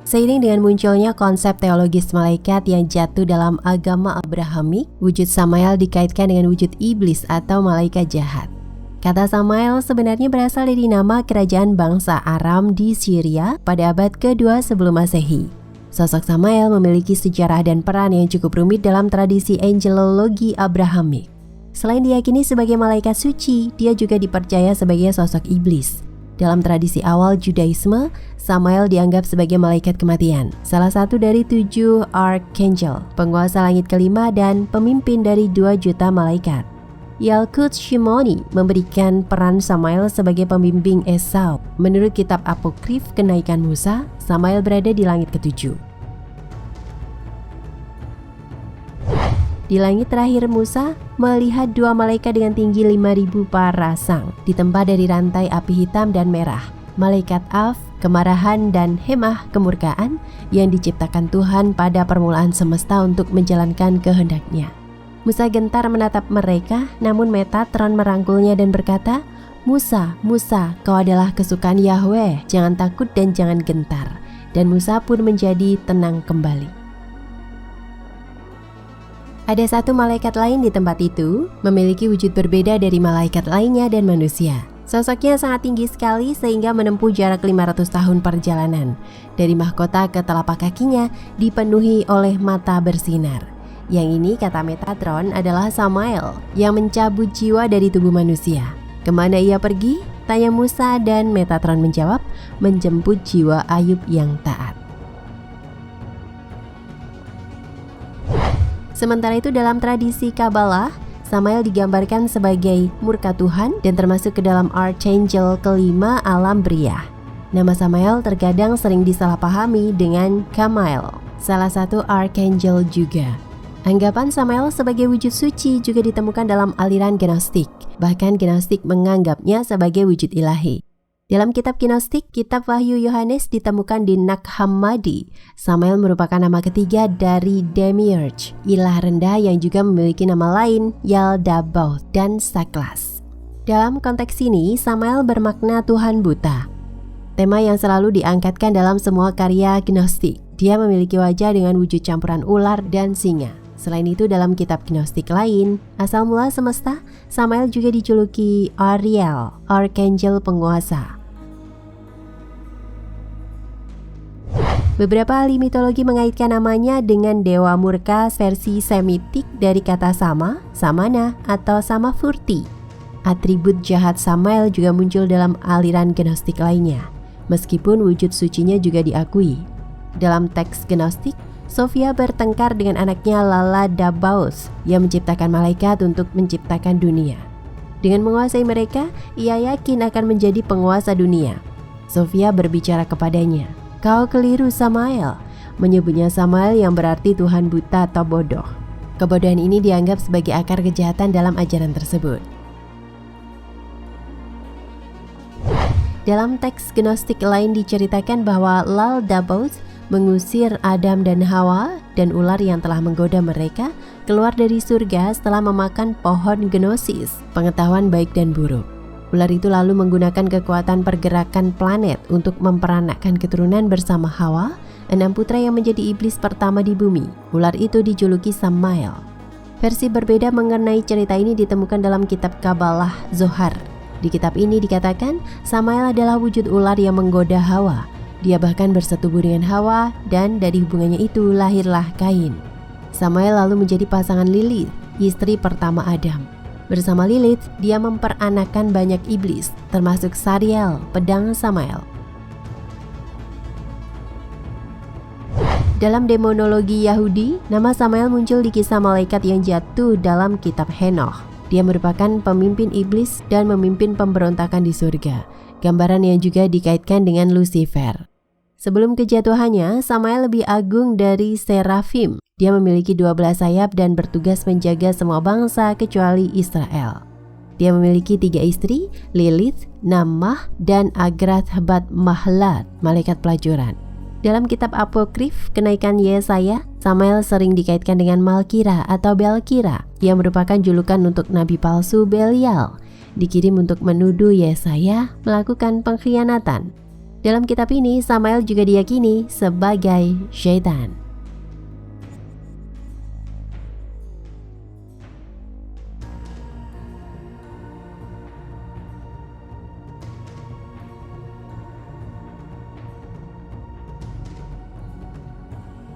Seiring dengan munculnya konsep teologis malaikat yang jatuh dalam agama Abrahamik, wujud Samael dikaitkan dengan wujud iblis atau malaikat jahat. Kata Samael sebenarnya berasal dari nama kerajaan bangsa Aram di Syria pada abad kedua sebelum Masehi. Sosok Samael memiliki sejarah dan peran yang cukup rumit dalam tradisi angelologi Abrahamik. Selain diyakini sebagai malaikat suci, dia juga dipercaya sebagai sosok iblis. Dalam tradisi awal Judaisme, Samael dianggap sebagai malaikat kematian, salah satu dari 7 archangel, penguasa langit kelima dan pemimpin dari 2 juta malaikat. Yalkut Shimoni memberikan peran Samael sebagai pembimbing Esau. Menurut kitab apokrif Kenaikan Musa, Samael berada di langit ketujuh. Di langit terakhir Musa melihat 2 malaikat dengan tinggi 5.000 parasang, ditempa dari rantai api hitam dan merah. Malaikat Av, kemarahan, dan Hemah, kemurkaan, yang diciptakan Tuhan pada permulaan semesta untuk menjalankan kehendak-Nya. Musa gentar menatap mereka, namun Metatron merangkulnya dan berkata, "Musa, Musa, kau adalah kesukaan Yahweh, jangan takut dan jangan gentar." Dan Musa pun menjadi tenang kembali. Ada 1 malaikat lain di tempat itu, memiliki wujud berbeda dari malaikat lainnya dan manusia. Sosoknya sangat tinggi sekali sehingga menempuh jarak 500 tahun perjalanan. Dari mahkota ke telapak kakinya dipenuhi oleh mata bersinar. Yang ini, kata Metatron, adalah Samael yang mencabut jiwa dari tubuh manusia. Kemana ia pergi? Tanya Musa, dan Metatron menjawab, menjemput jiwa Ayub yang taat. Sementara itu dalam tradisi Kabbalah, Samael digambarkan sebagai murka Tuhan dan termasuk ke dalam archangel kelima alam Bria. Nama Samael terkadang sering disalahpahami dengan Kamael, salah satu archangel juga. Anggapan Samael sebagai wujud suci juga ditemukan dalam aliran Gnostik. Bahkan Gnostik menganggapnya sebagai wujud ilahi. Dalam kitab Gnostik, kitab Wahyu Yohanes ditemukan di Nag Hammadi. Samael merupakan nama ketiga dari Demiurge, ilah rendah yang juga memiliki nama lain, Yaldabaoth dan Saklas. Dalam konteks ini, Samael bermakna Tuhan buta. Tema yang selalu diangkatkan dalam semua karya Gnostik. Dia memiliki wajah dengan wujud campuran ular dan singa. Selain itu dalam kitab Gnostik lain, asal mula semesta, Samael juga dijuluki Ariel, archangel penguasa. Beberapa ahli mitologi mengaitkan namanya dengan dewa murka versi Semitik dari kata sama, samana, atau samafurti. Atribut jahat Samael juga muncul dalam aliran Gnostik lainnya, meskipun wujud sucinya juga diakui. Dalam teks Gnostik, Sophia bertengkar dengan anaknya Laladabaoth yang menciptakan malaikat untuk menciptakan dunia. Dengan menguasai mereka, ia yakin akan menjadi penguasa dunia. Sophia berbicara kepadanya, "Kau keliru Samael," menyebutnya Samael yang berarti Tuhan buta atau bodoh. Kebodohan ini dianggap sebagai akar kejahatan dalam ajaran tersebut. Dalam teks Gnostik lain diceritakan bahwa Laldabaoth mengusir Adam dan Hawa dan ular yang telah menggoda mereka keluar dari surga setelah memakan pohon Gnosis, pengetahuan baik dan buruk. Ular itu lalu menggunakan kekuatan pergerakan planet untuk memperanakkan keturunan bersama Hawa, 6 putra yang menjadi iblis pertama di bumi. Ular itu dijuluki Samael. Versi berbeda mengenai cerita ini ditemukan dalam kitab Kabbalah Zohar. Di kitab ini dikatakan Samael adalah wujud ular yang menggoda Hawa. Dia bahkan bersetubuh dengan Hawa dan dari hubungannya itu lahirlah Kain. Samael lalu menjadi pasangan Lilith, istri pertama Adam. Bersama Lilith, dia memperanakan banyak iblis, termasuk Sariel, pedang Samael. Dalam demonologi Yahudi, nama Samael muncul di kisah malaikat yang jatuh dalam kitab Henoch. Dia merupakan pemimpin iblis dan memimpin pemberontakan di surga. Gambaran yang juga dikaitkan dengan Lucifer. Sebelum kejatuhannya, Samael lebih agung dari Serafim. Dia memiliki 12 sayap dan bertugas menjaga semua bangsa kecuali Israel. Dia memiliki 3 istri, Lilith, Naamah, dan Agrath Bat Mahlat, malaikat pelacuran. Dalam kitab apokrif Kenaikan Yesaya, Samael sering dikaitkan dengan Malkira atau Belkira, yang merupakan julukan untuk nabi palsu Belial. Dikirim untuk menuduh Yesaya melakukan pengkhianatan. Dalam kitab ini, Samael juga diyakini sebagai syaitan.